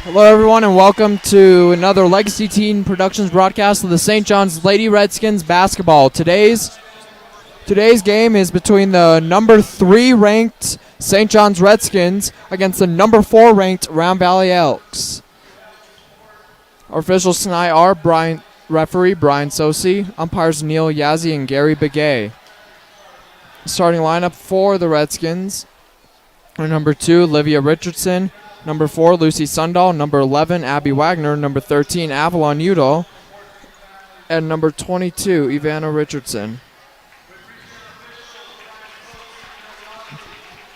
Hello, everyone, and welcome to another Legacy Teen Productions broadcast of the St. John's Lady Redskins basketball. Today's game is between the number 3 ranked St. John's Redskins against the number 4 ranked Round Valley Elks. Our officials tonight are referee Brian Sosi, umpires Neil Yazzie and Gary Begay. Starting lineup for the Redskins are number 2, Olivia Richardson, number 4, Lucy Sundahl, number 11, Abby Wagner, number 13, Avalon Udall, and number 22, Ivana Richardson.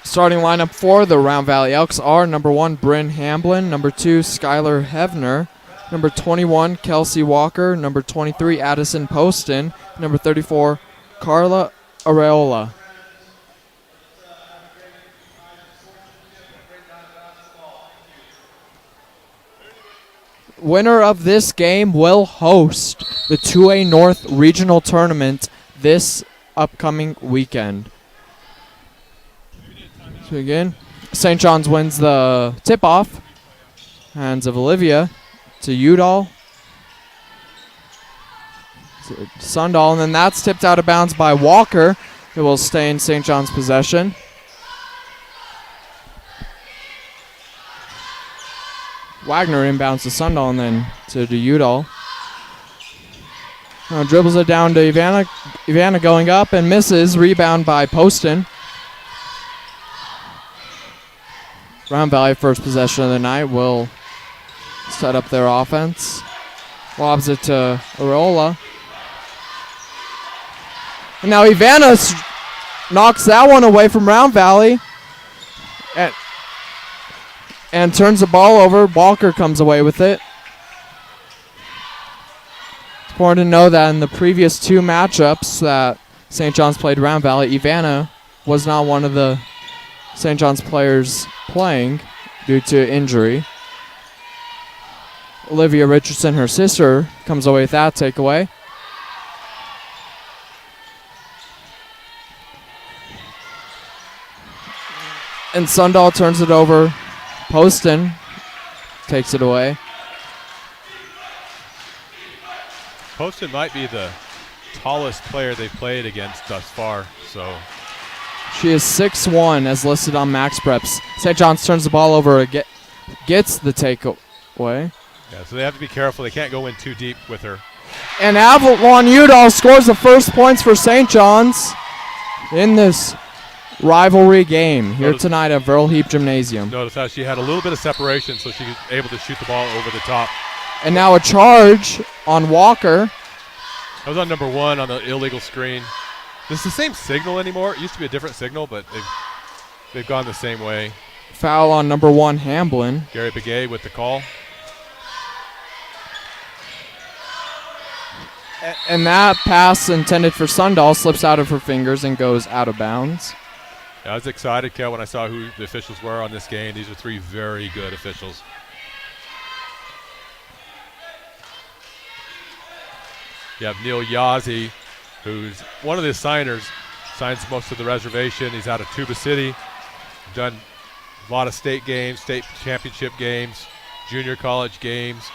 Starting lineup for the Round Valley Elks are number 1, Bryn Hamblin, number 2, Skylar Hevner, number 21, Kelsey Walker, number 23, Addison Poston, number 34, Carla Areola. Winner of this game will host the 2A North Regional Tournament this upcoming weekend. So again, St. John's wins the tip-off. Hands of Olivia to Udall. Sundahl, and then that's tipped out of bounds by Walker. It will stay in St. John's possession. Wagner inbounds to Sundahl and then to Udall. Dribbles it down to Ivana. Ivana going up and misses. Rebound by Poston. Round Valley, first possession of the night, will set up their offense. Lobs it to Areola. And now Ivana knocks that one away from Round Valley. And turns the ball over. Walker comes away with it. It's important to know that in the previous 2 matchups that St. John's played Round Valley, Ivana was not one of the St. John's players playing due to injury. Olivia Richardson, her sister, comes away with that takeaway. And Sundahl turns it over. Poston takes it away. Poston might be the tallest player they've played against thus far. So she is 6'1", as listed on Max Preps. St. John's turns the ball over, gets the takeaway. Yeah, so they have to be careful. They can't go in too deep with her. And Avalon Udall scores the first points for St. John's in this rivalry game here tonight at Verl Heap Gymnasium. Notice how she had a little bit of separation so she was able to shoot the ball over the top. And now a charge on Walker. That was on number 1 on the illegal screen. This is the same signal anymore. It used to be a different signal, but they've gone the same way. Foul on number 1, Hamblin. Gary Begay with the call. And that pass intended for Sundahl slips out of her fingers and goes out of bounds. I was excited, Kel, when I saw who the officials were on this game. These are 3 very good officials. You have Neil Yazzie, who's one of the signers, signs most of the reservation. He's out of Tuba City, done a lot of state games, state championship games, junior college games.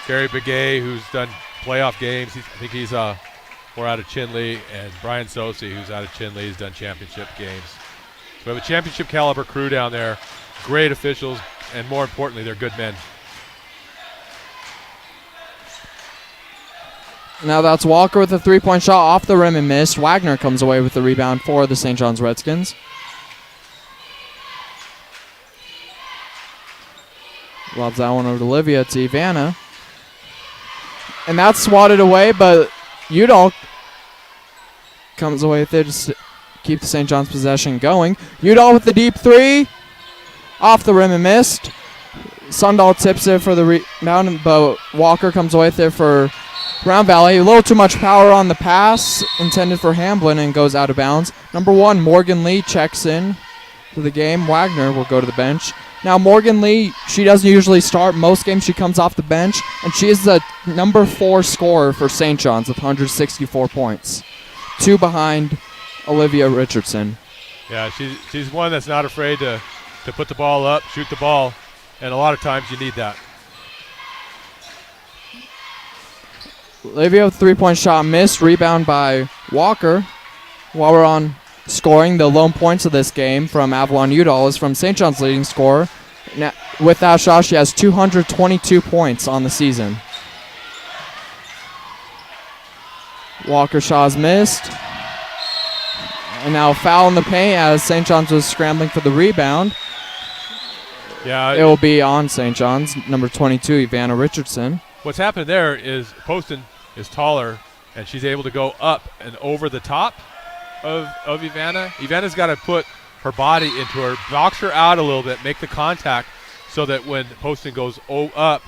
Gary Begay, who's done playoff games. I think he's more out of Chinley. And Brian Sosi, who's out of Chinley, has done championship games. We have a championship caliber crew down there, great officials, and more importantly, they're good men. Now that's Walker with a 3-point shot off the rim and missed. Wagner comes away with the rebound for the St. John's Redskins. Lobs that one over to Olivia to Ivana. And that's swatted away, but Udall comes away with it just to keep the St. John's possession going. Udall with the deep 3. Off the rim and missed. Sundahl tips it for the rebound, but Walker comes away with it for Round Valley. A little too much power on the pass intended for Hamblin and goes out of bounds. Number 1, Morgan Lee checks in to the game. Wagner will go to the bench. Now Morgan Lee, she doesn't usually start. Most games she comes off the bench, and she is the number 4 scorer for St. John's with 164 points. 2 behind Olivia Richardson. Yeah, she's one that's not afraid to put the ball up, shoot the ball, and a lot of times you need that. Olivia with a three-point shot missed. Rebound by Walker. While we're on scoring, the lone points of this game from Avalon Udall is from St. John's leading scorer. Now, with that shot, she has 222 points on the season. Walker shot is missed. And now foul in the paint as St. John's was scrambling for the rebound. Yeah, It will be on St. John's, number 22, Ivana Richardson. what's happened there is Poston is taller, and she's able to go up and over the top of Ivana. Ivana's got to put her body into her, box her out a little bit, make the contact, so that when Poston goes up,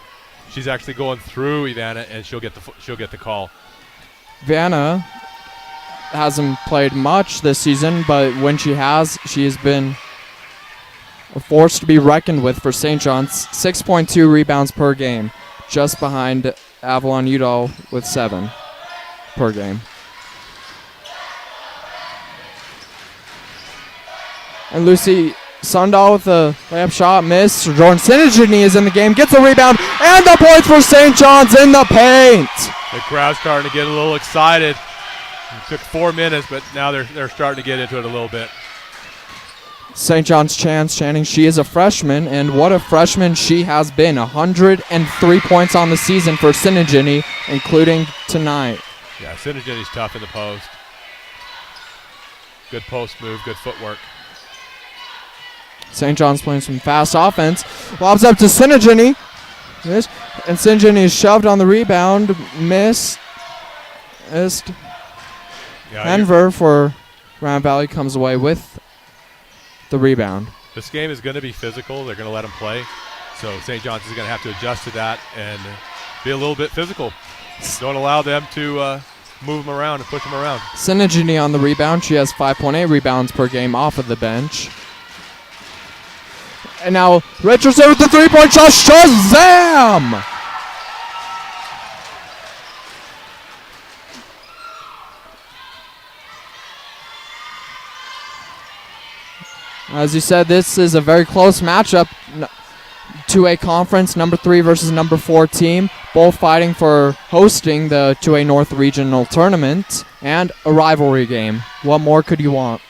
she's actually going through Ivana, and she'll get the call. Ivana hasn't played much this season, but when she has been a force to be reckoned with for St. John's. 6.2 rebounds per game, just behind Avalon Udall with 7 per game. And Lucy Sundahl with a layup shot, miss. Jordan Sinigini is in the game, gets the rebound, and the points for St. John's in the paint. The crowd's starting to get a little excited. It took 4 minutes, but now they're starting to get into it a little bit. St. John's chants chanting, she is a freshman, and what a freshman she has been. 103 points on the season for Sinigini, including tonight. Yeah, Sinigini's tough in the post. Good post move, good footwork. St. John's playing some fast offense. Lobs up to Sinigini. Missed. And Sinigini is shoved on the rebound. Missed. Yeah, Denver for Grand Valley comes away with the rebound. this game is going to be physical. They're going to let them play. So St. John's is going to have to adjust to that and be a little bit physical. Don't allow them to move them around and push them around. Sinigini on the rebound. She has 5.8 rebounds per game off of the bench. And now Richardson with the three-point shot. Shazam! As you said, this is a very close matchup. 2A conference, number 3 versus number 4 team, both fighting for hosting the 2A North Regional Tournament and a rivalry game. What more could you want?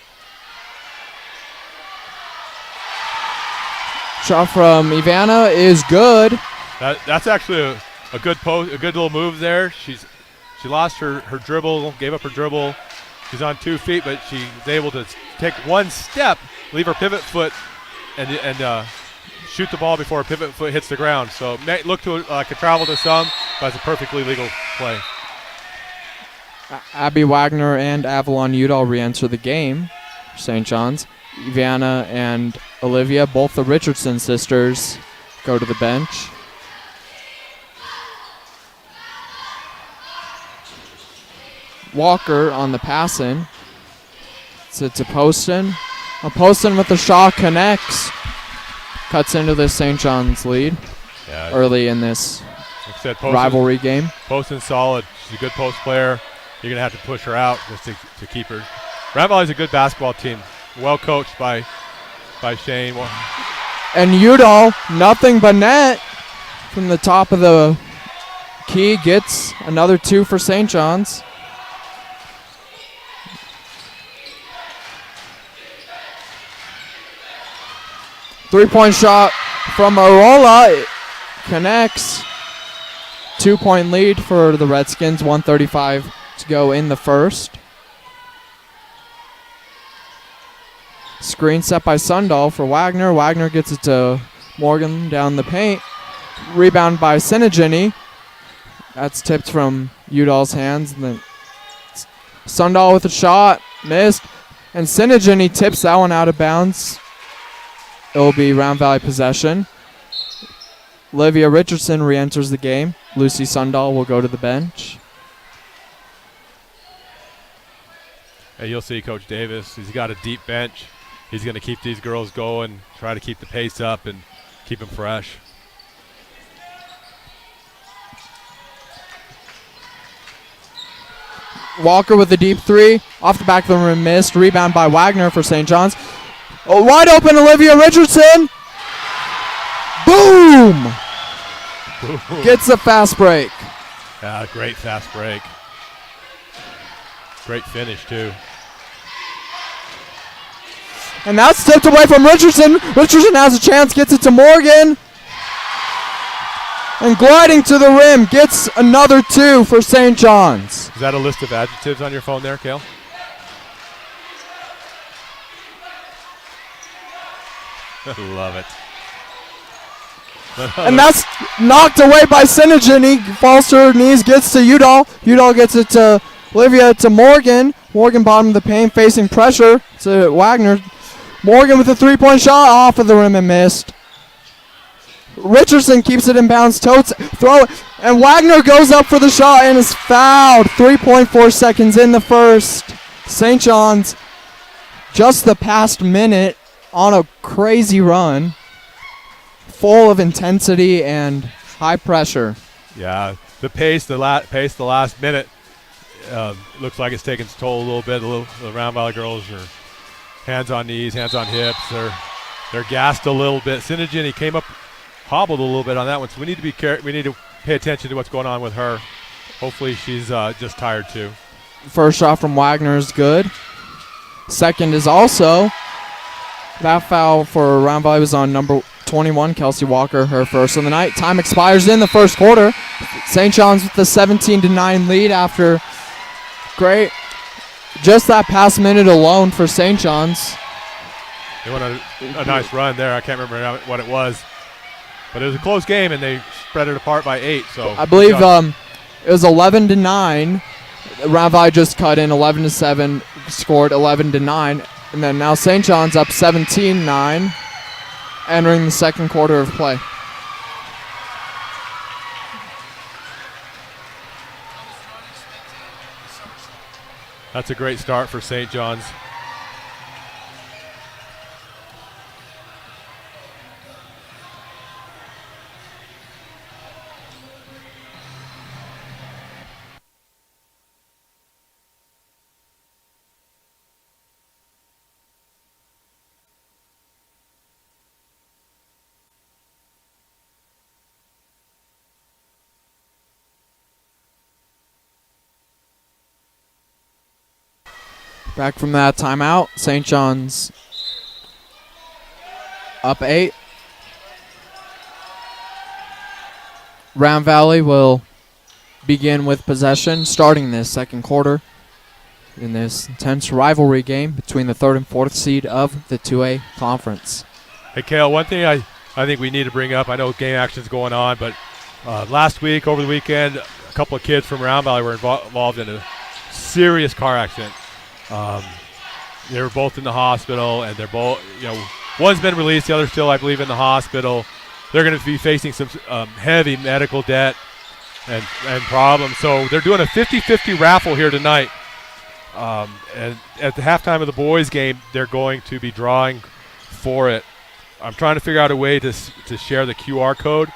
Shot from Ivana is good. That's actually a good little move there. She lost her dribble, gave up her dribble. She's on 2 feet, but she's able to take one step, leave her pivot foot, and shoot the ball before her pivot foot hits the ground. So it may look to like a travel to some, but it's a perfectly legal play. Abby Wagner and Avalon Udall re-enter the game. St. John's. Ivana and Olivia, both the Richardson sisters, go to the bench. Walker on the pass in. To Poston. Poston with the shot connects. Cuts into the St. John's lead early in this like I said, rivalry game. Poston's solid. She's a good post player. You're going to have to push her out just to keep her. Grand Valley's a good basketball team. Well coached by Shane. And Udall, nothing but net from the top of the key, gets another 2 for St. John's. Three-point shot from Arola. It connects. 2-point lead for the Redskins. 1:35 to go in the first. Screen set by Sundahl for Wagner. Wagner gets it to Morgan down the paint. Rebound by Sinigini. That's tipped from Udall's hands. And then Sundahl with a shot. Missed. And Sinigini tips that one out of bounds. It will be Round Valley possession. Olivia Richardson re-enters the game. Lucy Sundahl will go to the bench. And you'll see Coach Davis. He's got a deep bench. He's going to keep these girls going, try to keep the pace up and keep them fresh. Walker with a deep 3. Off the back of the rim, missed. Rebound by Wagner for St. John's. Oh, wide open Olivia Richardson. Boom! Gets a fast break. Yeah, great fast break. Great finish, too. And that's tipped away from Richardson. Richardson has a chance, gets it to Morgan. And gliding to the rim, gets another 2 for St. John's. Is that a list of adjectives on your phone there, Kale? Love it. And that's knocked away by Synergen. He falls to her knees, gets to Udall. Udall gets it to Olivia, to Morgan. Morgan bottom of the paint, facing pressure to Wagner. Morgan with a 3-point shot off of the rim and missed. Richardson keeps it in bounds, totes, throw it, and Wagner goes up for the shot and is fouled. 3.4 seconds in the first. St. John's just the past minute on a crazy run, full of intensity and high pressure. Yeah, the pace, the last minute looks like it's taking its toll a little bit. The Round Valley girls are hands on knees, hands on hips. They're gassed a little bit. Synergen, he came up, hobbled a little bit on that one, so we need to be we need to pay attention to what's going on with her. Hopefully she's just tired too. First shot from Wagner is good. Second is also. That foul for Round Valley was on number 21, Kelsey Walker, her first of the night. Time expires in the first quarter. St. John's with the 17-9 lead after just that past minute alone for St. John's. They went a nice run there. I can't remember what it was, but it was a close game, and they spread it apart by 8. So I believe it was 11-9. Round Valley just cut in 11-7, scored 11-9. And then now St. John's up 17-9, entering the second quarter of play. That's a great start for St. John's. Back from that timeout, St. John's up 8. Round Valley will begin with possession, starting this second quarter in this intense rivalry game between the 3rd and 4th seed of the 2A conference. Hey, Kale, one thing I think we need to bring up, I know game action's going on, but last week, over the weekend, a couple of kids from Round Valley were involved in a serious car accident. They were both in the hospital, and they're both, one's been released, the other's still, I believe, in the hospital. They're going to be facing some heavy medical debt and problems. So they're doing a 50-50 raffle here tonight. And at the halftime of the boys' game, they're going to be drawing for it. I'm trying to figure out a way to share the QR code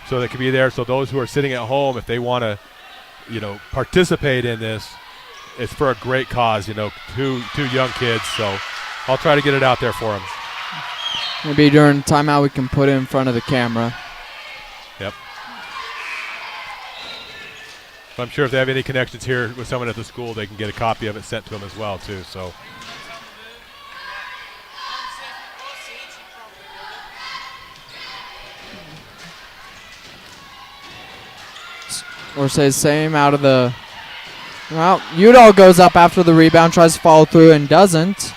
so that it can be there. So those who are sitting at home, if they want to, participate in this, it's for a great cause, two young kids. So I'll try to get it out there for them. Maybe during timeout we can put it in front of the camera. Yep. I'm sure if they have any connections here with someone at the school, they can get a copy of it sent to them as well, too. So. Or say same out of the. Well, Udall goes up after the rebound, tries to follow through and doesn't.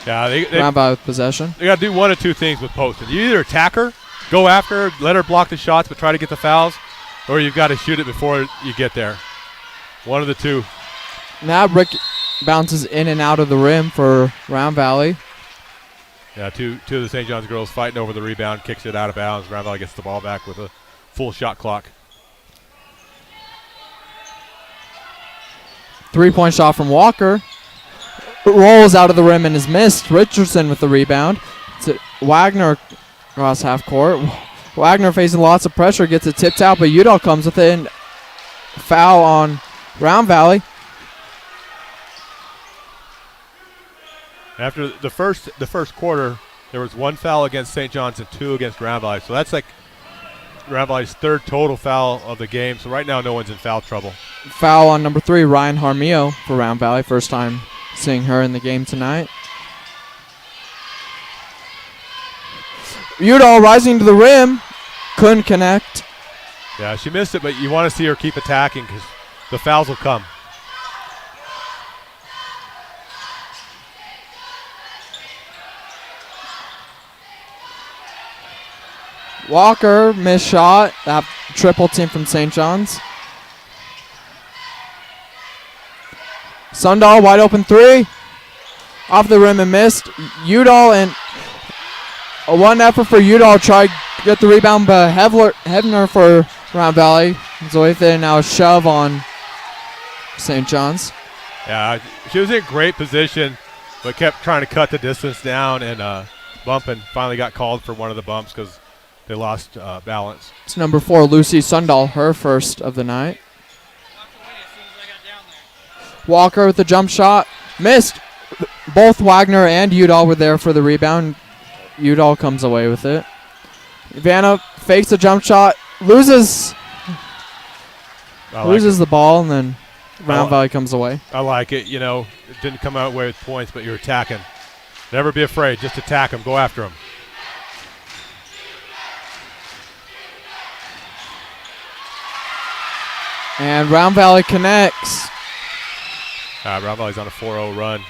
Yeah, they with possession. They got to do one of two things with posting. You either attack her, go after her, let her block the shots, but try to get the fouls, or you've got to shoot it before you get there. One of the two. Now Rick bounces in and out of the rim for Round Valley. Yeah, two of the St. John's girls fighting over the rebound, kicks it out of bounds. Round Valley gets the ball back with a full shot clock. 3-point shot from Walker. Rolls out of the rim and is missed. Richardson with the rebound. It's Wagner across half court. Wagner facing lots of pressure, gets it tipped out, but Udall comes with it and foul on Round Valley. After the first quarter, there was one foul against St. John's and two against Round Valley. So that's like Grand Valley's third total foul of the game, so right now no one's in foul trouble. Foul on number 3, Ryan Harmio for Round Valley. First time seeing her in the game tonight. Udall rising to the rim. Couldn't connect. Yeah, she missed it, but you want to see her keep attacking because the fouls will come. Walker, missed shot. That triple team from St. John's. Sundahl, wide open 3. Off the rim and missed. Udall and a one effort for Udall. Tried to get the rebound, but Hebner for Round Valley is with it. Now a shove on St. John's. Yeah, she was in great position, but kept trying to cut the distance down and bump, and finally got called for one of the bumps because they lost balance. It's number 4, Lucy Sundahl, her first of the night. Walker with the jump shot. Missed. Both Wagner and Udall were there for the rebound. Udall comes away with it. Ivana fakes a jump shot. Loses the ball, and then Round Valley comes away. I like it. You know, it didn't come out with points, but you're attacking. Never be afraid. Just attack them. Go after them. And Round Valley connects. Round Valley's on a 4-0 run.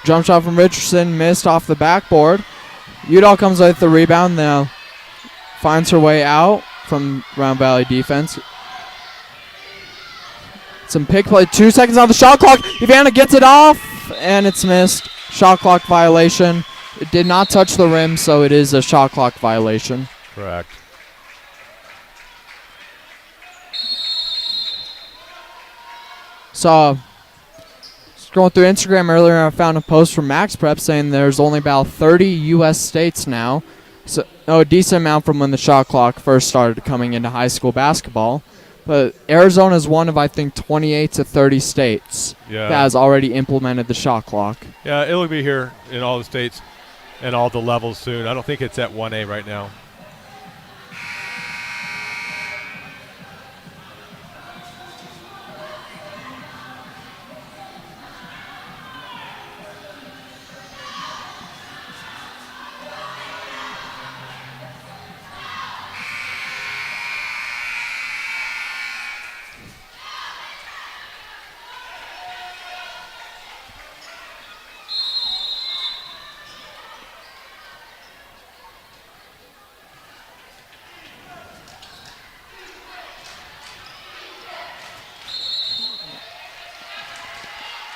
Jump shot from Richardson, missed off the backboard. Udall comes with the rebound, now finds her way out from Round Valley defense. Some pick play, 2 seconds on the shot clock. Ivana gets it off, and it's missed. Shot clock violation. It did not touch the rim, so it is a shot clock violation. Correct. Saw scrolling through Instagram earlier, I found a post from Max Prep saying there's only about 30 U.S. states now. So a decent amount from when the shot clock first started coming into high school basketball. But Arizona is one of, I think, 28 to 30 states that has already implemented the shot clock. Yeah, it'll be here in all the states and all the levels soon. I don't think it's at 1A right now.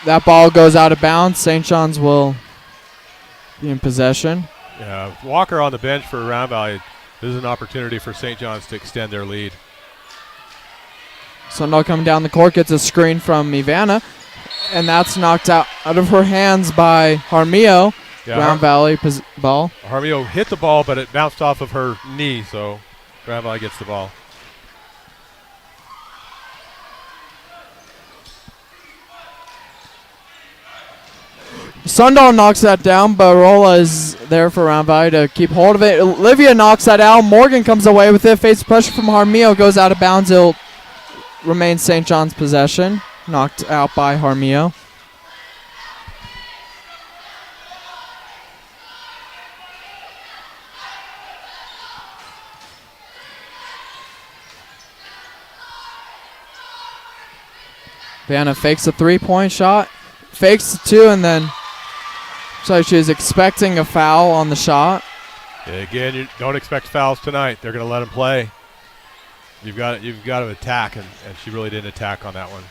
That ball goes out of bounds. St. John's will be in possession. Yeah, Walker on the bench for Round Valley. This is an opportunity for St. John's to extend their lead. Sundahl coming down the court, gets a screen from Ivana, and that's knocked out of her hands by Harmio. Yeah, Round Valley ball. Harmio hit the ball, but it bounced off of her knee, so Round Valley gets the ball. Sundahl knocks that down. Barola is there for Round Valley to keep hold of it. Olivia knocks that out. Morgan comes away with it. Face pressure from Harmio. Goes out of bounds. It'll remain St. John's possession. Knocked out by Harmio. Vanna fakes a three-point shot. Fakes the 2 and then so she's expecting a foul on the shot. Yeah, again, you don't expect fouls tonight. They're going to let them play. You've got to attack, and she really didn't attack on that one.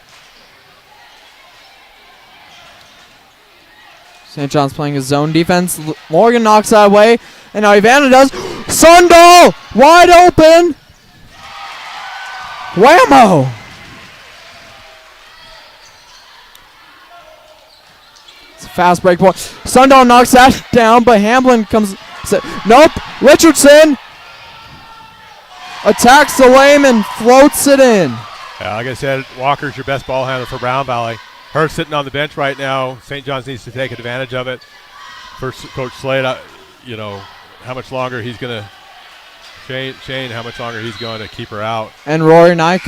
St. John's playing his zone defense. Morgan knocks that away, and now Ivana does. Sundahl wide open. Whammo! Fast break point. Sundahl knocks that down, but Hamblin comes. Nope. Richardson attacks the lane and floats it in. Yeah, like I said, Walker's your best ball handler for Brown Valley. Her sitting on the bench right now. St. John's needs to take advantage of it. First, Coach Slade, how much longer he's going to Shane, how much longer he's going to keep her out. And Rory Knight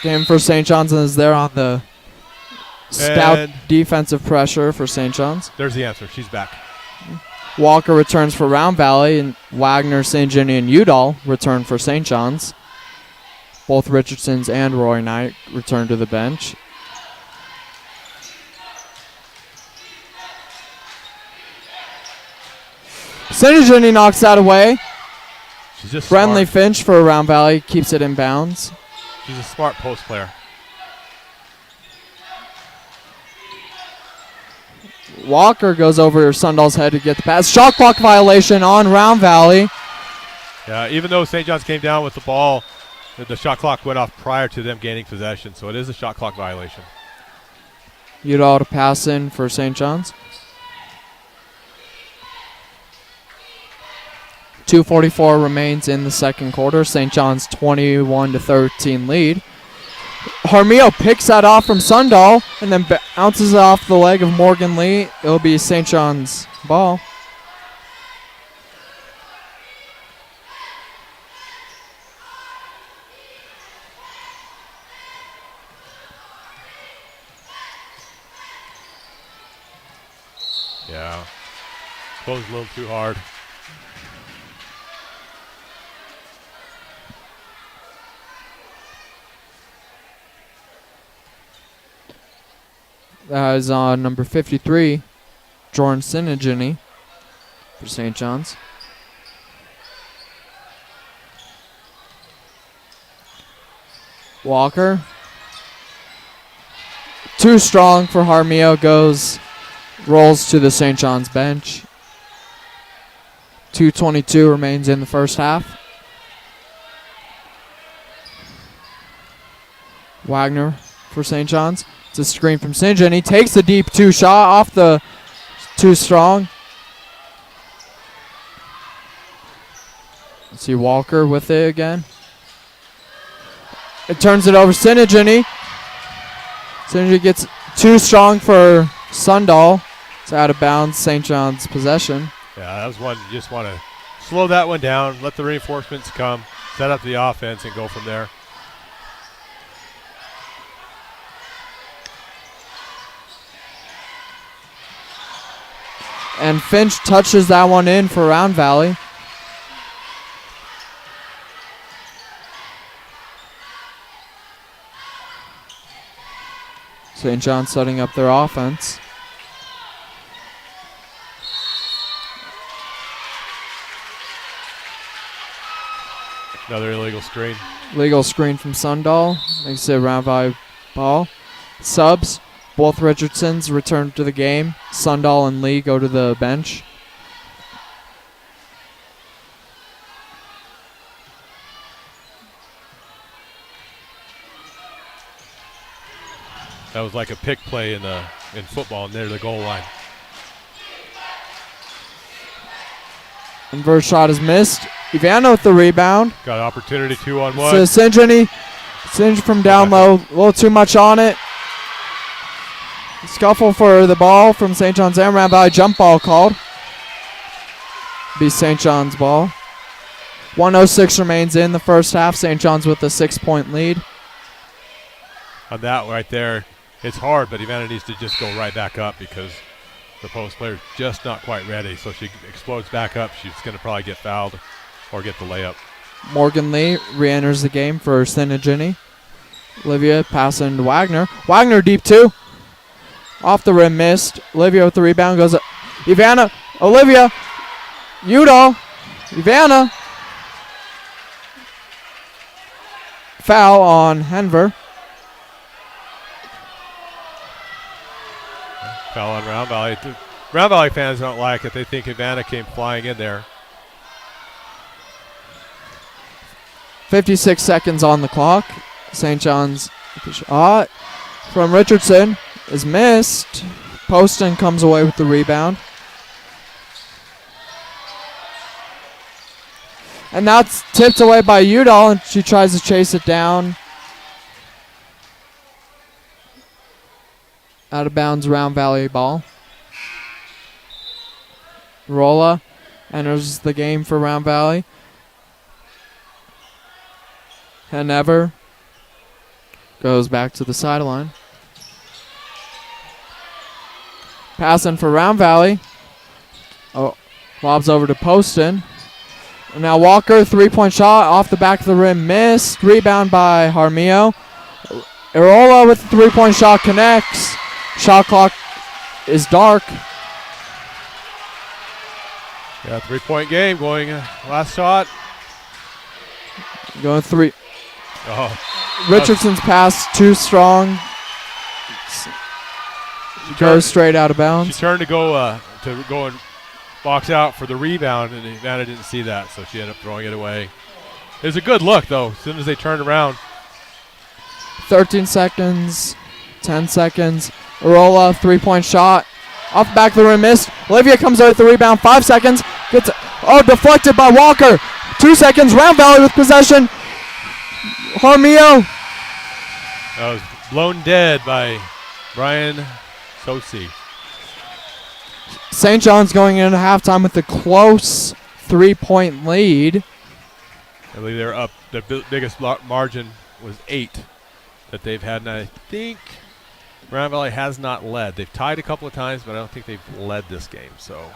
came for St. John's and is there on the stout defensive pressure for St. John's. There's the answer. She's back. Walker returns for Round Valley, and Wagner, St. Jenny, and Udall return for St. John's. Both Richardsons and Rory Knight return to the bench. St. Jenny knocks that away. She's just Friendly smart. Finch for Round Valley keeps it in bounds. She's a smart post player. Walker goes over Sundahl's head to get the pass. Shot clock violation on Round Valley. Yeah, even though St. John's came down with the ball, the shot clock went off prior to them gaining possession, so it is a shot clock violation. Udall to pass in for St. John's. 2:44 remains in the second quarter. St. John's 21-13 lead. Jaramillo picks that off from Sundahl and then bounces it off the leg of Morgan Lee. It'll be St. John's ball. Yeah, closed a little too hard. That is on number 53, Jordan Sinigini for St. John's. Walker. Too strong for Jaramillo. Rolls to the St. John's bench. 2:22 remains in the first half. Wagner for St. John's. It's a screen from St. John. He takes the deep two shot off the too strong. Let's see Walker with it again. It turns it over Sinigini. Sinigini gets too strong for Sundahl. It's out of bounds. St. John's possession. Yeah, that was one you just want to slow that one down, let the reinforcements come, set up the offense, and go from there. And Finch touches that one in for Round Valley. St. John's setting up their offense. Another illegal screen. Legal screen from Sundahl. Makes it a Round Valley ball. Subs. Both Richardsons return to the game. Sundahl and Lee go to the bench. That was like a pick play in football near the goal line. Inverse shot is missed. Ivana with the rebound. Got an opportunity 2-on-1. So Singe from down low. A little too much on it. Scuffle for the ball from St. John's and Round Valley. Jump ball called. Be St. John's ball. 1:06 remains in the first half. St. John's with a 6-point lead. On that right there, it's hard, but Ivana needs to just go right back up because the post player's just not quite ready. So she explodes back up. She's going to probably get fouled or get the layup. Morgan Lee re-enters the game for Sinigini. Olivia passing to Wagner. Wagner deep two. Off the rim, missed. Olivia with the rebound goes up. Ivana, Olivia, Udall, Ivana. Foul on Henver. Foul on Round Valley. The Round Valley fans don't like it. They think Ivana came flying in there. 56 seconds on the clock. St. John's shot from Richardson is missed. Poston comes away with the rebound. And that's tipped away by Udall, and she tries to chase it down. Out of bounds, Round Valley ball. Rolla enters the game for Round Valley. Henever goes back to the sideline. Passing for Round Valley. Oh, lobs over to Poston. Now Walker, three-point shot off the back of the rim, missed. Rebound by Harmio. Irola with the three-point shot connects. Shot clock is dark. Yeah, 3-point game going. Last shot. Going three. Oh, Richardson's pass too strong. Goes straight out of bounds. She turned to go and box out for the rebound, and Vanna didn't see that, so she ended up throwing it away. It was a good look, though, as soon as they turned around. 13 seconds, 10 seconds. Arola, three-point shot. Off the back of the rim, missed. Olivia comes out with the rebound, 5 seconds. Gets deflected by Walker. 2 seconds, Round Valley with possession. Harmio. That was blown dead by Brian Sosi. St. John's going into halftime with a close 3-point lead. I believe they're up. Their biggest margin was 8 that they've had, and I think Round Valley has not led. They've tied a couple of times, but I don't think they've led this game. So,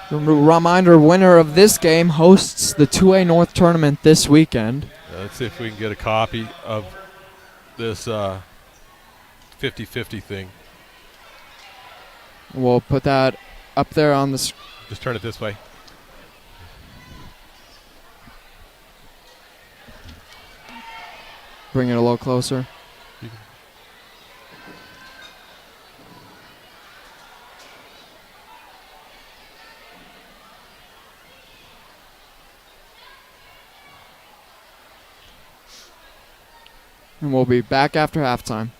reminder: winner of this game hosts the 2A North tournament this weekend. Let's see if we can get a copy of this 50-50 thing. We'll put that up there on the screen. Just turn it this way. Bring it a little closer. And we'll be back after halftime.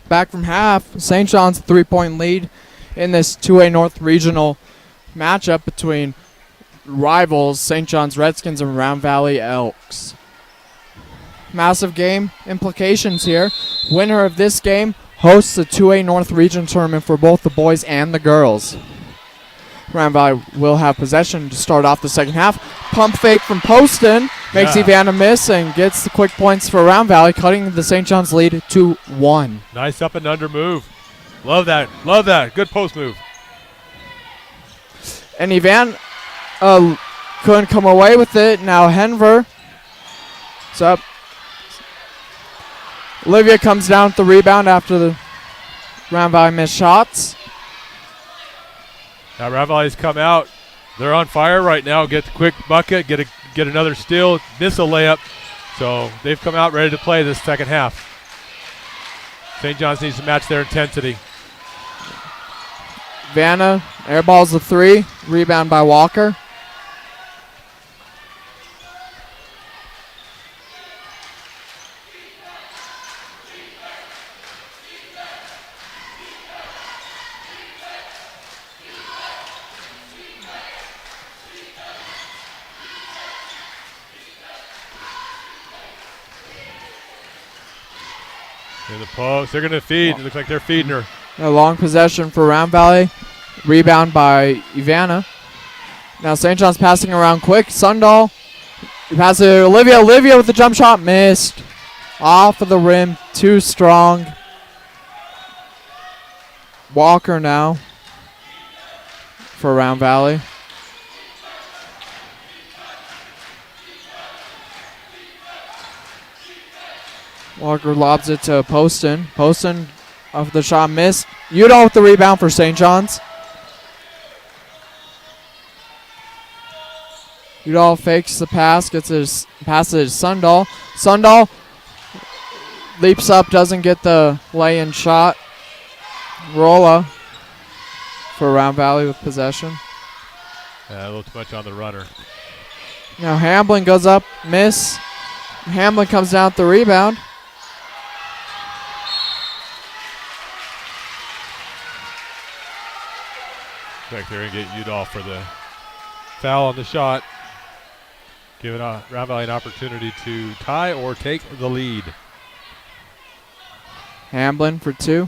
back from half. St. John's 3-point lead in this 2A North Regional matchup between rivals St. John's Redskins and Round Valley Elks. Massive game implications here. Winner of this game hosts the 2A North Region tournament for both the boys and the girls. Round Valley will have possession to start off the second half. Pump fake from Poston makes Ivana miss and gets the quick points for Round Valley, cutting the St. John's lead to 1. Nice up and under move. Love that. Love that. Good post move. And Ivan couldn't come away with it. Now Henver. It's up. Olivia comes down with the rebound after the Round Valley missed shots. Now Round Valley's come out. They're on fire right now. Get the quick bucket. Get another steal. Miss a layup. So they've come out ready to play this second half. St. John's needs to match their intensity. Vanna airballs the 3. Rebound by Walker. In the post. They're going to feed. It looks like they're feeding her. A long possession for Round Valley. Rebound by Ivana. Now St. John's passing around quick. Sundahl. Passes to Olivia. Olivia with the jump shot. Missed. Off of the rim. Too strong. Walker now for Round Valley. Walker lobs it to Poston. Poston off the shot missed. Udall with the rebound for St. John's. Udall fakes the pass, gets his pass to Sundahl. Sundahl leaps up, doesn't get the lay-in shot. Rolla for Round Valley with possession. A little too much on the runner. Now Hamblin goes up, miss. Hamblin comes down with the rebound. Looks like they're going to get Udall for the foul on the shot. Giving Round Valley an opportunity to tie or take the lead. Hamblin for 2.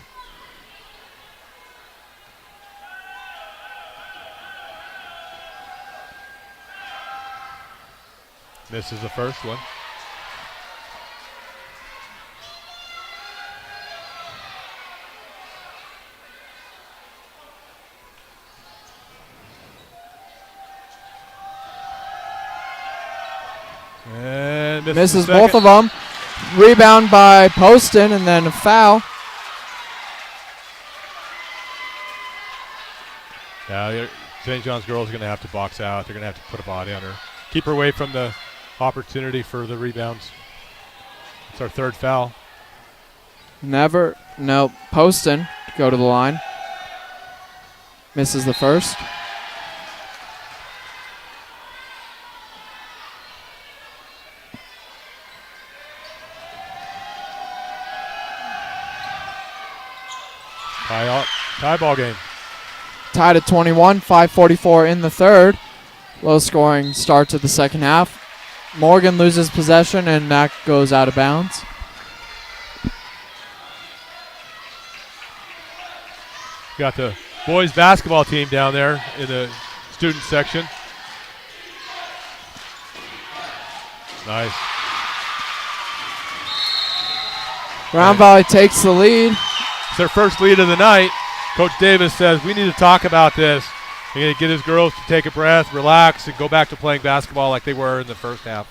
Misses the first one. And misses both of them. Rebound by Poston and then a foul. Yeah, St. John's girls are going to have to box out. They're going to have to put a body on her. Keep her away from the opportunity for the rebounds. It's our third foul. Poston to go to the line. Misses the first. Tie ball game. Tied at 21, 5:44 in the third. Low scoring start to the second half. Morgan loses possession and that goes out of bounds. Got the boys basketball team down there in the student section. Nice. Round Valley takes the lead. It's their first lead of the night. Coach Davis says, we need to talk about this. He's going to get his girls to take a breath, relax, and go back to playing basketball like they were in the first half.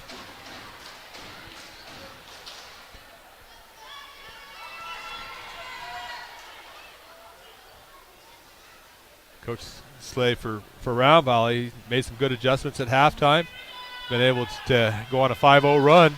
Coach Slay for Round Valley made some good adjustments at halftime. Been able to go on a 5-0 run.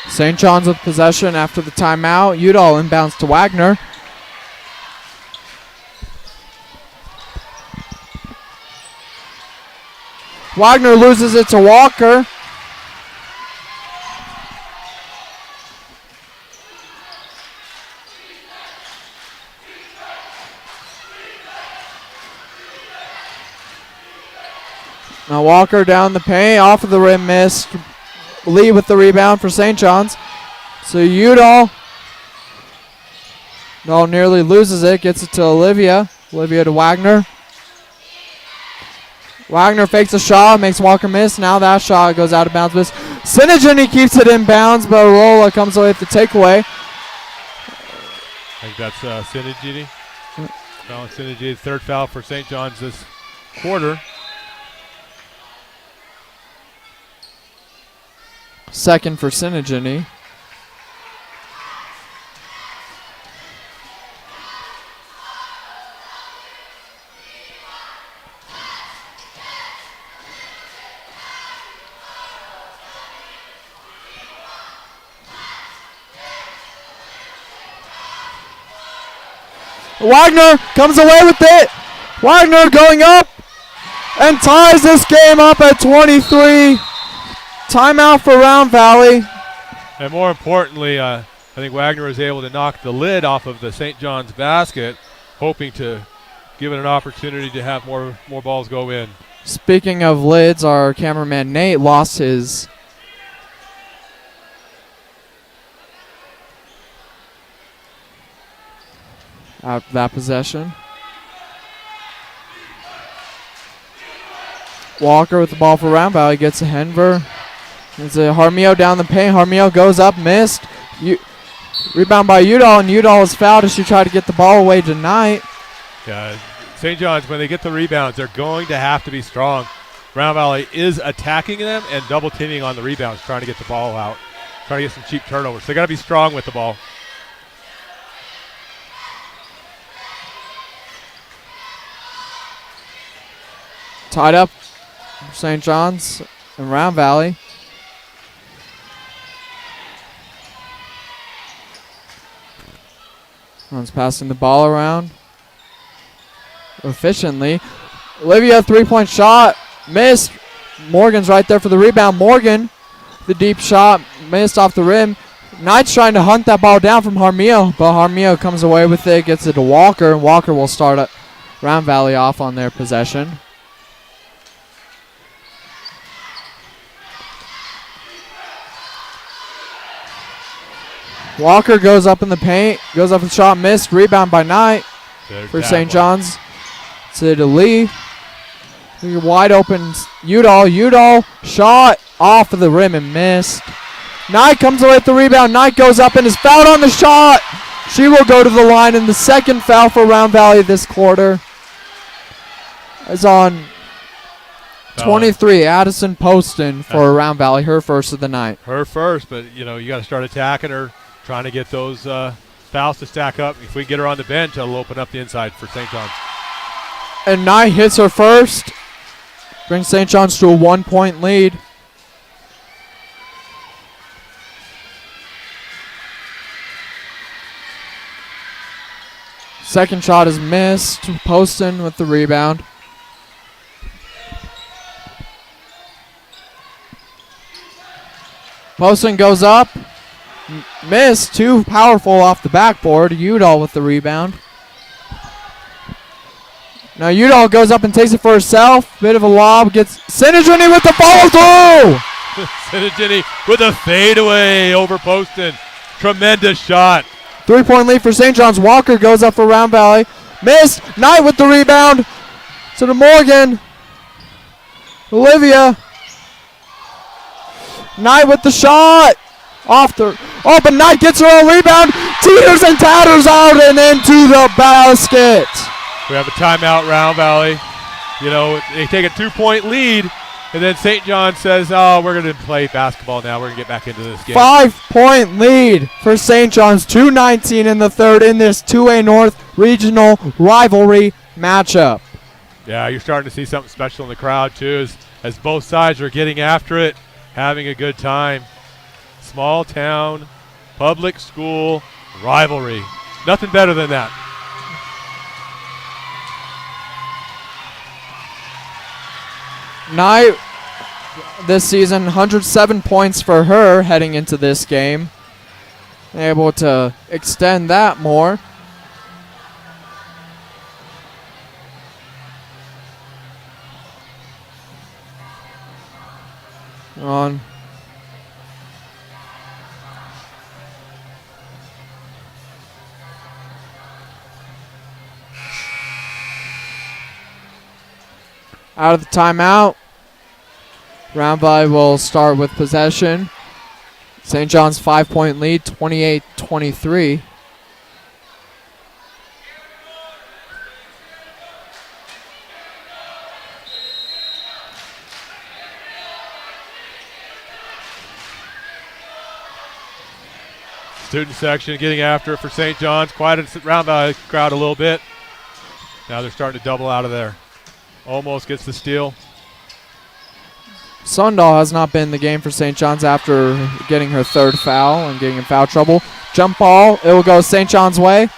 St. John's with possession after the timeout. Udall inbounds to Wagner. Wagner loses it to Walker. Now Walker down the paint, off of the rim, missed. Lee with the rebound for St. John's. So Udall nearly loses it, gets it to Olivia. Olivia to Wagner. Wagner fakes a shot, makes Walker miss. Now that shot goes out of bounds. Miss. Sinigini keeps it in bounds, but Rolla comes away with the takeaway. I think that's Sinigini. Foul on Sinigini, third foul for St. John's this quarter. Second for Sinigini. Wagner comes away with it. Wagner going up and ties this game up at 23. Timeout for Round Valley. And more importantly, I think Wagner was able to knock the lid off of the St. John's basket, hoping to give it an opportunity to have more balls go in. Speaking of lids, our cameraman Nate lost his out of that possession. Walker with the ball for Round Valley, gets to Henver. It's a Harmio down the paint. Harmio goes up, missed. Rebound by Udall, and Udall is fouled as she tried to get the ball away tonight. Yeah, St. John's, when they get the rebounds, they're going to have to be strong. Round Valley is attacking them and double teaming on the rebounds, trying to get the ball out, trying to get some cheap turnovers. They got to be strong with the ball. Tied up St. John's and Round Valley. Runs passing the ball around efficiently. Olivia, three-point shot, missed. Morgan's right there for the rebound. Morgan, the deep shot, missed off the rim. Knight's trying to hunt that ball down from Harmio, but Harmio comes away with it, gets it to Walker, and Walker will start Round Valley off on their possession. Walker goes up in the paint, goes up with shot, missed. Rebound by Knight for St. John's. To Lee. Wide open Udall. Udall shot off of the rim and missed. Knight comes away with the rebound. Knight goes up and is fouled on the shot. She will go to the line, and the second foul for Round Valley this quarter is on 23, Addison Poston for Round Valley, her first of the night. Her first, but you got to start attacking her, trying to get those fouls to stack up. If we get her on the bench, it'll open up the inside for St. John's. And Knight hits her first, brings St. John's to a 1-point lead. Second shot is missed. Poston with the rebound. Poston goes up. Missed. Too powerful off the backboard. Udall with the rebound. Now Udall goes up and takes it for herself. Bit of a lob. Gets Sinigini with the follow through. Sinigini with a fadeaway over Poston. Tremendous shot. 3-point lead for St. John's. Walker goes up for Round Valley. Missed. Knight with the rebound. To the Morgan. Olivia. Knight with the shot. Off the. Oh, but Knight gets her own rebound. Teeters and tatters out and into the basket. We have a timeout, Round Valley. They take a 2-point lead, and then St. John says, we're going to play basketball now. We're going to get back into this game. 5-point lead for St. John's. 2:19 in the third in this 2A North regional rivalry matchup. Yeah, you're starting to see something special in the crowd, too, as both sides are getting after it, having a good time. small town, public school rivalry. Nothing better than that. Knight this season, 107 points for her heading into this game. Able to extend that more. On. Out of the timeout. Round Valley will start with possession. St. John's 5-point lead, 28-23. Student section getting after it for St. John's. Quieted Round Valley crowd a little bit. Now they're starting to double out of there. Almost gets the steal. Sundahl has not been in the game for St. John's after getting her third foul and getting in foul trouble. Jump ball. It will go St. John's way.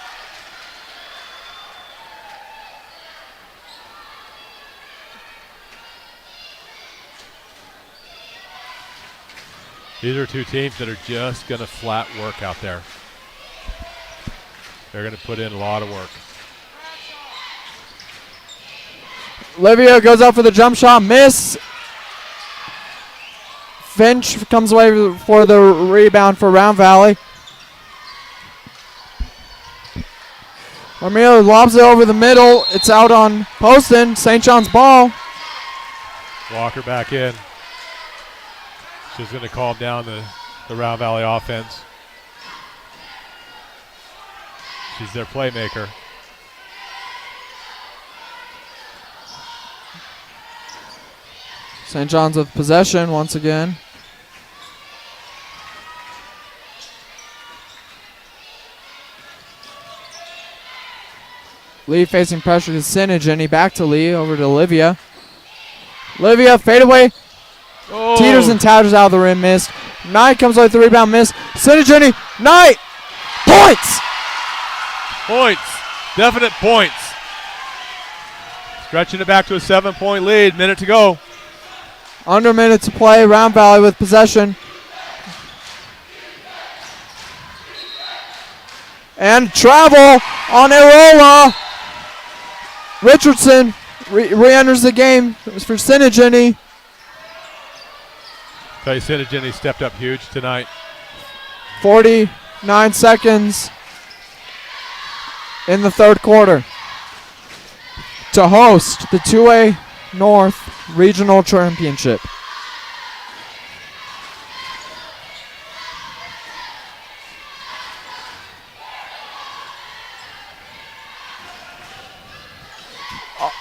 These are two teams that are just going to flat work out there. They're going to put in a lot of work. Olivia goes out for the jump shot. Miss. Finch comes away for the rebound for Round Valley. Armia lobs it over the middle. It's out on Poston. St. John's ball. Walker back in. She's going to calm down the Round Valley offense. She's their playmaker. St. John's with possession once again. Lee facing pressure to Sinigini. Back to Lee. Over to Olivia. Olivia, fade away. Oh. Teeters and tatters out of the rim. Missed. Knight comes away with the rebound. Miss. Sinigini. Knight. Points. Points. Definite points. Stretching it back to a 7-point lead. Minute to go. Under a minute to play. Round Valley with possession. And travel on Arola. Richardson re-enters the game. It was for Sinigini. Tell you, Sinigini stepped up huge tonight. 49 seconds in the third quarter to host the 2A North Regional Championship.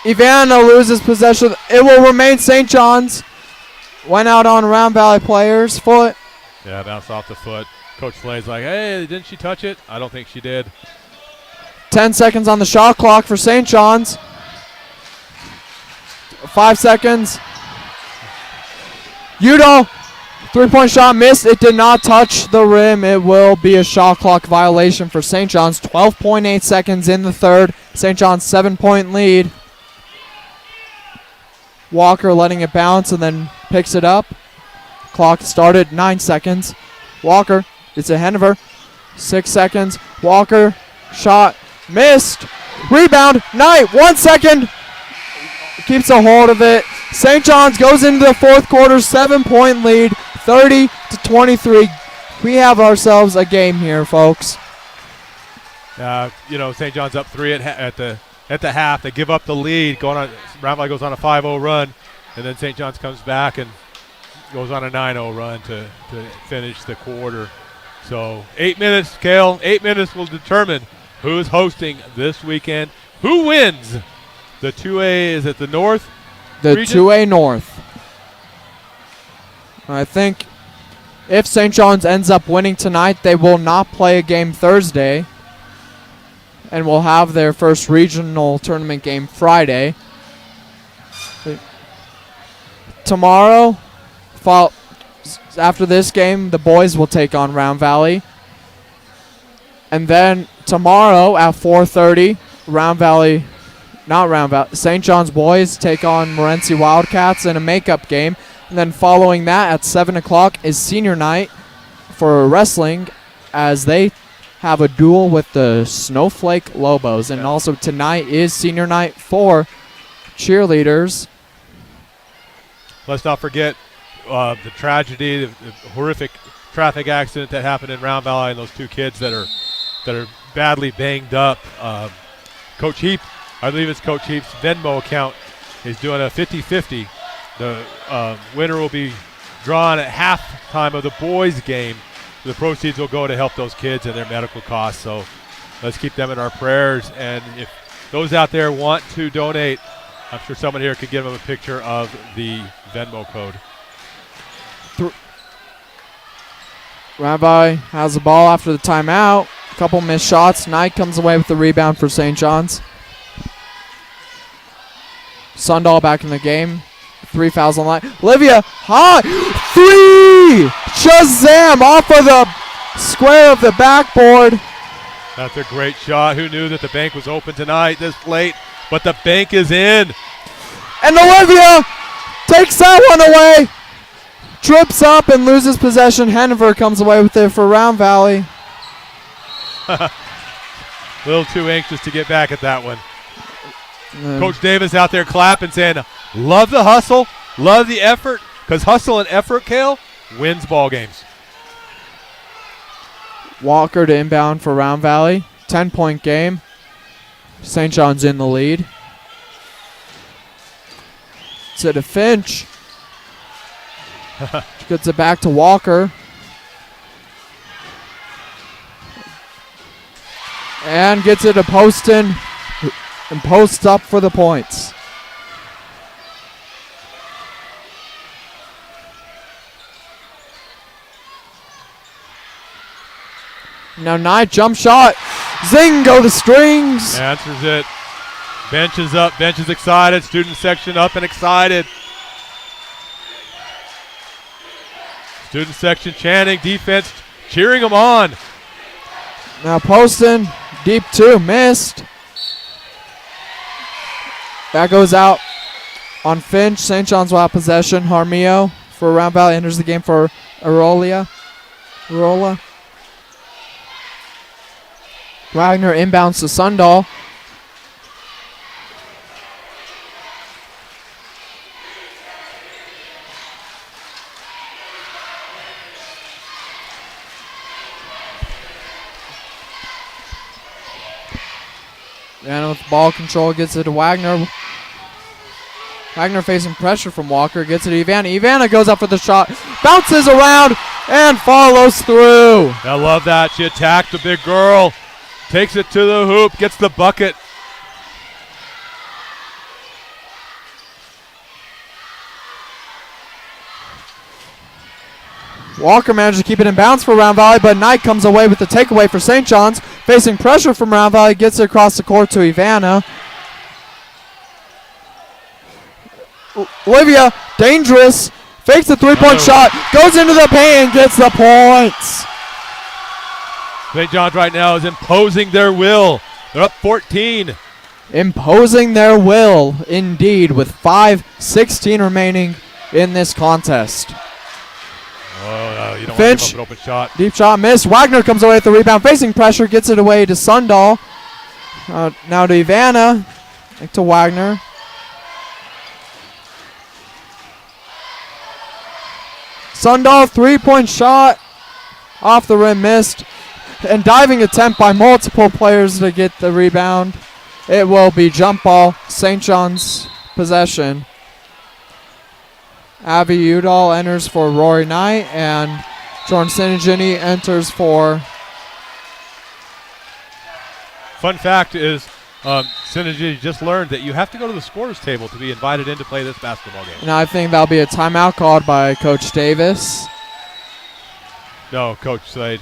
Ivana loses possession. It will remain St. John's. Went out on Round Valley player's foot. Yeah, bounced off the foot. Coach Flay's like, hey, didn't she touch it? I don't think she did. 10 seconds on the shot clock for St. John's. 5 seconds. Udall, three-point shot missed. It did not touch the rim. It will be a shot clock violation for St. John's. 12.8 seconds in the third. St. John's 7-point lead. Walker letting it bounce and then picks it up. Clock started 9 seconds. Walker, it's ahead of her. 6 seconds. Walker, shot, missed. Rebound, Knight, 1 second. Keeps a hold of it. St. John's goes into the fourth quarter, 7-point lead, 30-23. We have ourselves a game here, folks. St. John's up 3 at the half. They give up the lead. Round Valley goes on a 5-0 run, and then St. John's comes back and goes on a 9-0 run to finish the quarter. So 8 minutes, Kale. 8 minutes will determine who's hosting this weekend. Who wins? The 2A, is it the North? The region? 2A North. I think if St. John's ends up winning tonight, they will not play a game Thursday and will have their first regional tournament game Friday. Tomorrow, After this game, the boys will take on Round Valley. And then tomorrow at 4:30, St. John's boys take on Morenci Wildcats in a makeup game. And then following that at 7 o'clock is senior night for wrestling as they have a duel with the Snowflake Lobos. And also tonight is senior night for cheerleaders. Let's not forget the tragedy, the horrific traffic accident that happened in Round Valley, and those two kids that are badly banged up. Coach Heap, I believe it's Coach Heap's Venmo account, is doing a 50-50. The winner will be drawn at halftime of the boys' game. The proceeds will go to help those kids and their medical costs. So let's keep them in our prayers. And if those out there want to donate, I'm sure someone here could give them a picture of the Venmo code. Rabbi has the ball after the timeout. A couple missed shots. Knight comes away with the rebound for St. John's. Sundahl back in the game. 3 fouls on the line. Olivia, high. 3! Shazam! Off of the square of the backboard. That's a great shot. Who knew that the bank was open tonight this late? But the bank is in. And Olivia takes that one away. Trips up and loses possession. Hanover comes away with it for Round Valley. A little too anxious to get back at that one. Coach Davis out there clapping, saying, love the hustle, love the effort, because hustle and effort, Cale, wins ball games. Walker to inbound for Round Valley. 10-point game. St. John's in the lead. To Finch. Gets it back to Walker. And gets it to Poston. And posts up for the points. Now Knight jump shot. Zing, go the strings. Answers it. Bench is up. Bench is excited. Student section up and excited. Student section chanting. Defense cheering them on. Now Poston, deep two, missed. That goes out on Finch. St. John's will have possession. Harmio for Round Valley enters the game for Arola. Wagner inbounds to Sundahl. And with ball control, gets it to Wagner. Wagner facing pressure from Walker, gets it to Ivana. Ivana goes up for the shot, bounces around, and follows through. I love that. She attacked the big girl, takes it to the hoop, gets the bucket. Walker managed to keep it in bounds for Round Valley, but Knight comes away with the takeaway for St. John's. Facing pressure from Round Valley, gets it across the court to Ivana. Olivia, dangerous, fakes a three-point shot, goes into the paint and gets the points. St. John's right now is imposing their will. They're up 14. Imposing their will, indeed, with 5:16 remaining in this contest. Oh, you don't Finch, want to give up an open shot. Deep shot missed. Wagner comes away with the rebound. Facing pressure, gets it away to Sundahl. Now to Ivana. Back to Wagner. Sundahl, three-point shot. Off the rim, missed. And diving attempt by multiple players to get the rebound. It will be jump ball. St. John's possession. Abby Udall enters for Rory Knight, and Jordan Sinigini enters for... Fun fact is, Synergy just learned that you have to go to the scorer's table to be invited in to play this basketball game. And I think that'll be a timeout called by Coach Davis. No, Coach Slade.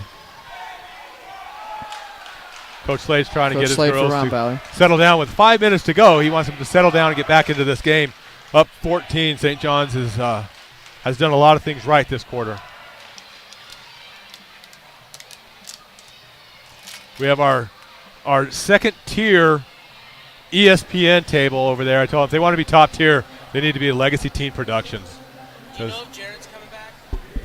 Coach Slade's trying to get his Slade girls for Round to Valley. settle down with 5 minutes to go. He wants them to settle down and get back into this game. Up 14, St. John's is has done a lot of things right this quarter. We have our second tier ESPN table over there. I told them if they want to be top tier, they need to be Legacy Team Productions. Do you know if Jared's coming back?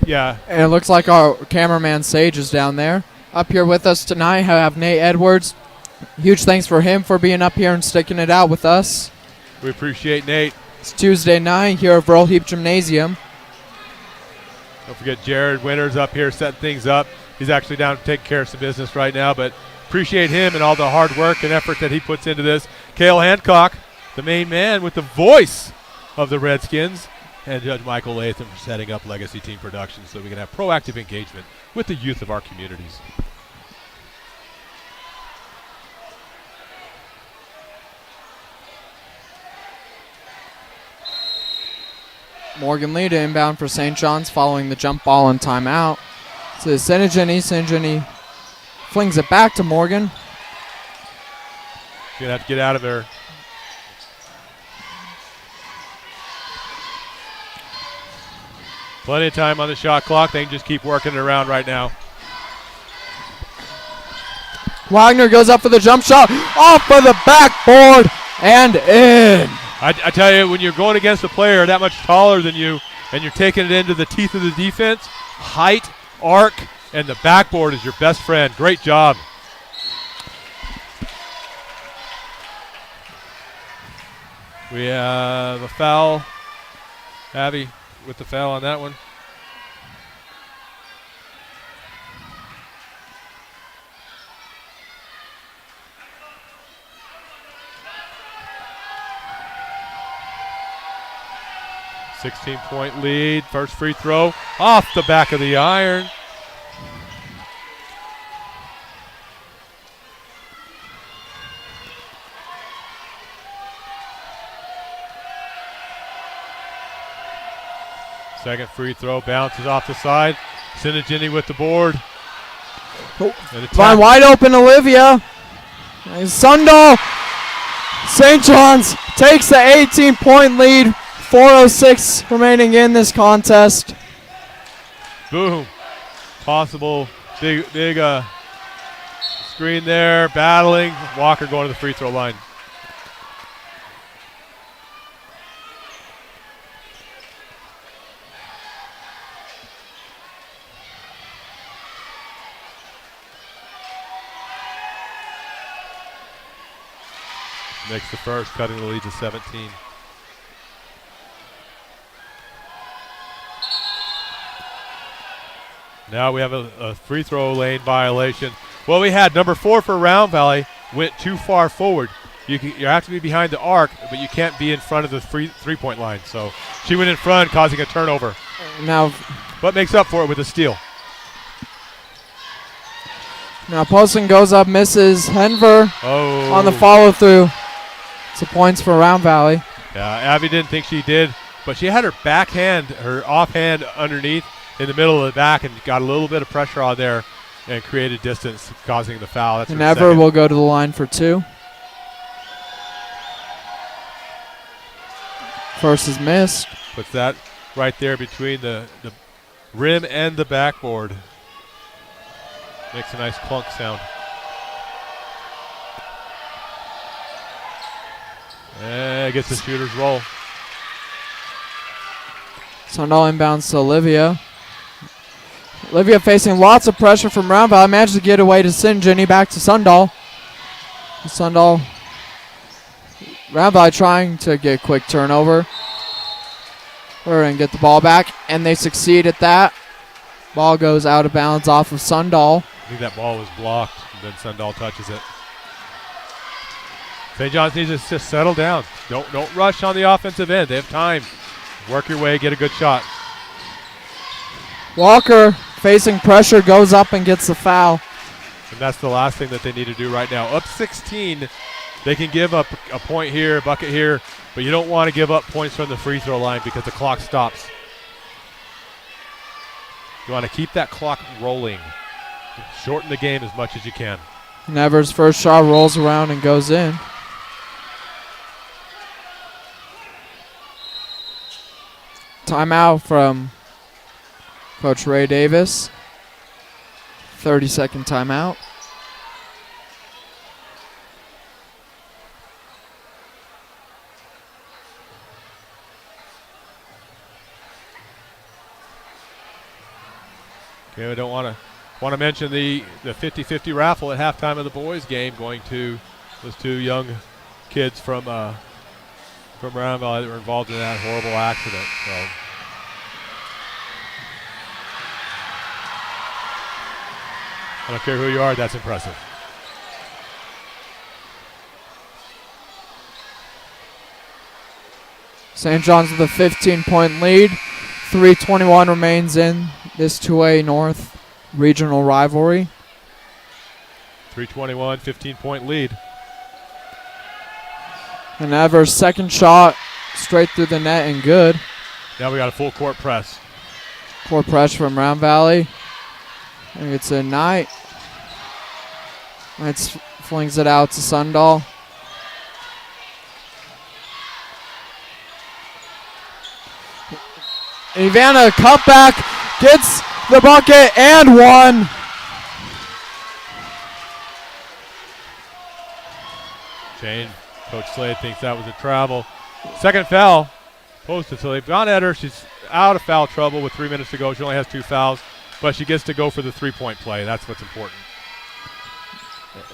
Yeah. And it looks like our cameraman Sage is down there. Up here with us tonight, I have Nate Edwards. Huge thanks for him for being up here and sticking it out with us. We appreciate Nate. It's Tuesday night here at Verl Heap Gymnasium. Don't forget Jared Winters up here setting things up. He's actually down taking care of some business right now, but appreciate him and all the hard work and effort that he puts into this. Cale Hancock, the main man with the voice of the Redskins, and Judge Michael Latham for setting up Legacy Team Productions so we can have proactive engagement with the youth of our communities. Morgan Lee to inbound for St. John's following the jump ball and timeout. To Senegini flings it back to Morgan. You're going to have to get out of there. Plenty of time on the shot clock. They can just keep working it around right now. Wagner goes up for the jump shot. Off of the backboard and in. I tell you, when you're going against a player that much taller than you and you're taking it into the teeth of the defense, height, arc, and the backboard is your best friend. Great job. We have a foul. Abby with the foul on that one. .16-point lead. First free throw off the back of the iron. Second free throw bounces off the side. Sinagini with the board. Find wide open Olivia. And Sundahl. St. John's takes the 18-point lead. 4:06 remaining in this contest. Boom. Possible big screen there. Battling. Walker going to the free throw line. Makes the first, cutting the lead to 17. Now we have a free throw lane violation. Well, we had number 4 for Round Valley, went too far forward. You have to be behind the arc, but you can't be in front of the three-point line. So she went in front, causing a turnover. Now, but makes up for it with a steal. Now Poston goes up, misses. Henver on the follow-through. So points for Round Valley. Yeah, Abby didn't think she did, but she had her backhand, her offhand underneath in the middle of the back and got a little bit of pressure on there and created distance, causing the foul. That's and Ever will go to the line for 2. First is missed. Puts that right there between the rim and the backboard. Makes a nice clunk sound. And gets the shooter's roll. Sundahl inbounds to Olivia. Olivia facing lots of pressure from Round Valley. Manages to get away to Sinjini, back to Sundahl. Sundahl. Round Valley trying to get a quick turnover. And get the ball back, and they succeed at that. Ball goes out of bounds off of Sundahl. I think that ball was blocked, and then Sundahl touches it. St. John's needs to just settle down. Don't rush on the offensive end. They have time. Work your way, get a good shot. Walker facing pressure, goes up and gets the foul. And that's the last thing that they need to do right now. Up 16, they can give up a point here, a bucket here, but you don't want to give up points from the free throw line because the clock stops. You want to keep that clock rolling. Shorten the game as much as you can. Nevers' first shot rolls around and goes in. Timeout from Coach Ray Davis. 30-second timeout. Okay, we don't want to mention the 50-50 raffle at halftime of the boys game going to those two young kids from Round Valley that were involved in that horrible accident. So I don't care who you are, that's impressive. St. John's with a 15-point lead. 3:21 remains in this 2A North regional rivalry. 3:21, 15-point lead. And Evers' second shot straight through the net and good. Now we got a full court press. Court press from Round Valley. And it's a Knight. Knight flings it out to Sundahl. Ivana cutback, gets the bucket and one. Shane, Coach Slade thinks that was a travel. Second foul, posted. So they've gone at her. She's out of foul trouble with 3 minutes to go. She only has 2 fouls, but she gets to go for the 3-point play. That's what's important.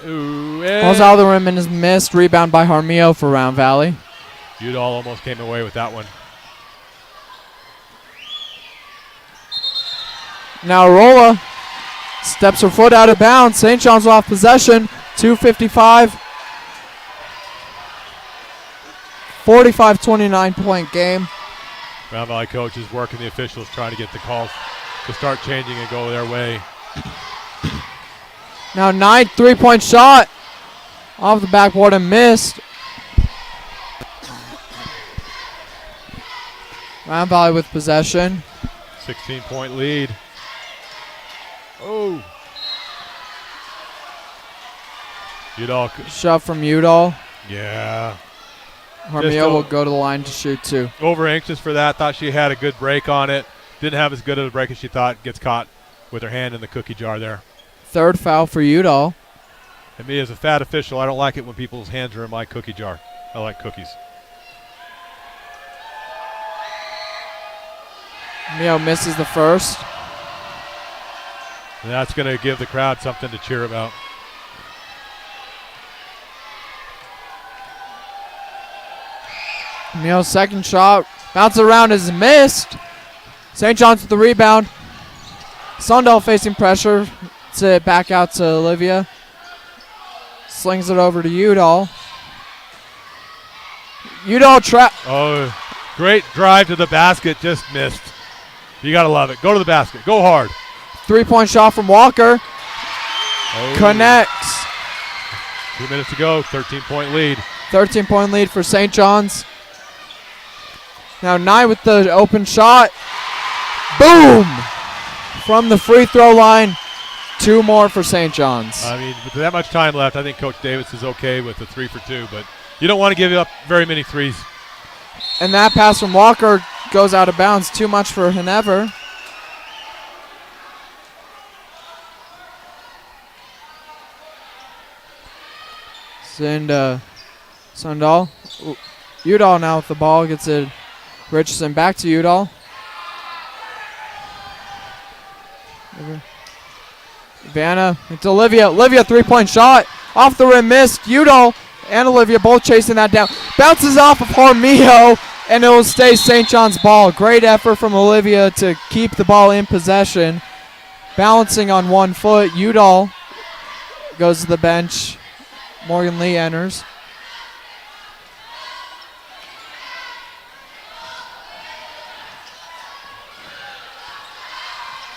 Ball's out of the rim and is missed. Rebound by Harmio for Round Valley. Udall almost came away with that one. Now Rolla steps her foot out of bounds. St. John's off possession. 2:55. 45-29 point game. Round Valley coach is working the officials, trying to get the calls to start changing and go their way. Now Knight, 3-point shot. Off the backboard and missed. Round Valley with possession. 16-point lead. Oh. Udall. Shove from Udall. Yeah. Harmio will go to the line to shoot two. Over anxious for that. Thought she had a good break on it. Didn't have as good of a break as she thought. Gets caught with her hand in the cookie jar there. Third foul for Udall. And me as a fat official, I don't like it when people's hands are in my cookie jar. I like cookies. Mio misses the first. And that's going to give the crowd something to cheer about. Mio's second shot. Bounce around is missed. St. John's with the rebound. Sundahl facing pressure. To back out to Olivia. Slings it over to Udall. Udall trap. Oh, great drive to the basket. Just missed. You got to love it. Go to the basket. Go hard. 3-point shot from Walker. Oh. Connects. 2 minutes to go. 13-point lead. 13-point lead for St. John's. Now Knight with the open shot. Boom! From the free throw line. 2 more for St. John's. I mean, with that much time left, I think Coach Davis is okay with the 3 for 2, but you don't want to give up very many threes. And that pass from Walker goes out of bounds. Too much for Hanover. Sundahl. Udall now with the ball. Gets it. Richardson back to Udall. Vanna. It's Olivia. Olivia 3-point shot. Off the rim missed. Udall and Olivia both chasing that down. Bounces off of Harmio and it will stay St. John's ball. Great effort from Olivia to keep the ball in possession. Balancing on 1 foot. Udall goes to the bench. Morgan Lee enters.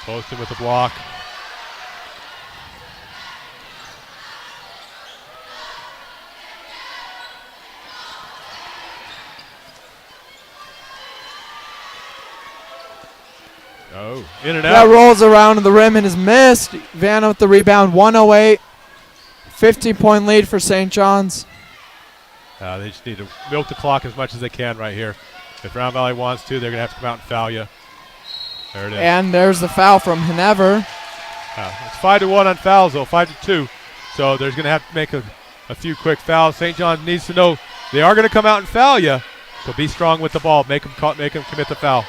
Poston with the block. Oh, in and That out. rolls around the rim and is missed. Vanna with the rebound. 108. 15-point lead for St. John's. They just need to milk the clock as much as they can right here. If Round Valley wants to, they're going to have to come out and foul you. There it is. And there's the foul from Hanover. It's 5-1 on fouls, though, 5-2. So there's going to have to make a few quick fouls. St. John's needs to know they are going to come out and foul you. So be strong with the ball. Make them commit the foul.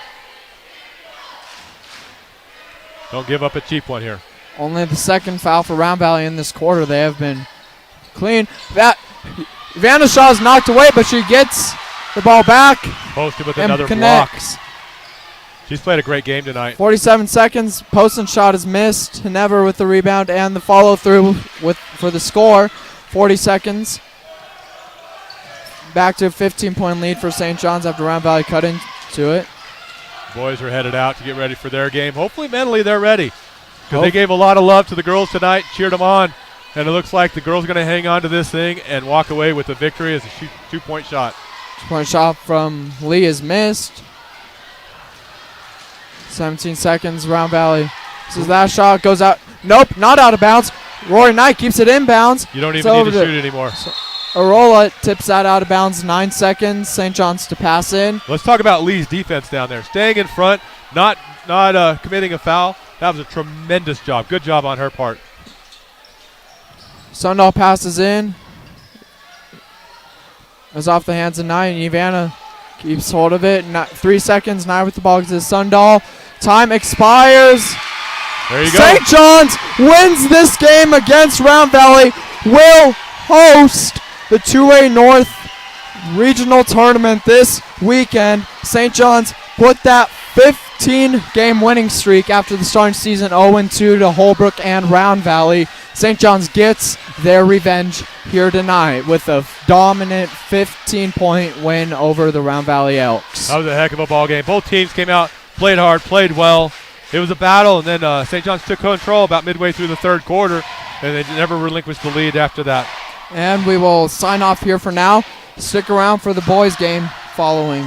Don't give up a cheap one here. Only the second foul for Round Valley in this quarter. They have been clean. Vanna is knocked away, but she gets the ball back. Posted with and another connects. block. She's played a great game tonight. 47 seconds. Post and shot is missed. Never with the rebound and the follow through for the score. 40 seconds. Back to a 15-point lead for St. John's after Round Valley cut into it. Boys are headed out to get ready for their game. Hopefully mentally they're ready. Because they gave a lot of love to the girls tonight, cheered them on. And it looks like the girls are going to hang on to this thing and walk away with the victory as a 2-point shot. 2-point shot from Lee is missed. 17 seconds, Round Valley. This is that shot, goes out. Nope, not out of bounds. Rory Knight keeps it inbounds. You don't even need to shoot anymore. Arola tips that out of bounds, 9 seconds. St. John's to pass in. Let's talk about Lee's defense down there. Staying in front, not committing a foul. That was a tremendous job. Good job on her part. Sundahl passes in. It's off the hands of Nye, and Ivana keeps hold of it. 3 seconds, Nye with the ball to Sundahl. Time expires. There you go. St. John's wins this game against Round Valley. Will host the 2A North Regional Tournament this weekend. St. John's put that 15-game winning streak after the starting season 0-2 to Holbrook and Round Valley. St. John's gets their revenge here tonight with a dominant 15-point win over the Round Valley Elks. That was a heck of a ball game. Both teams came out, played hard, played well. It was a battle, and then St. John's took control about midway through the third quarter, and they never relinquished the lead after that. And we will sign off here for now. Stick around for the boys game following.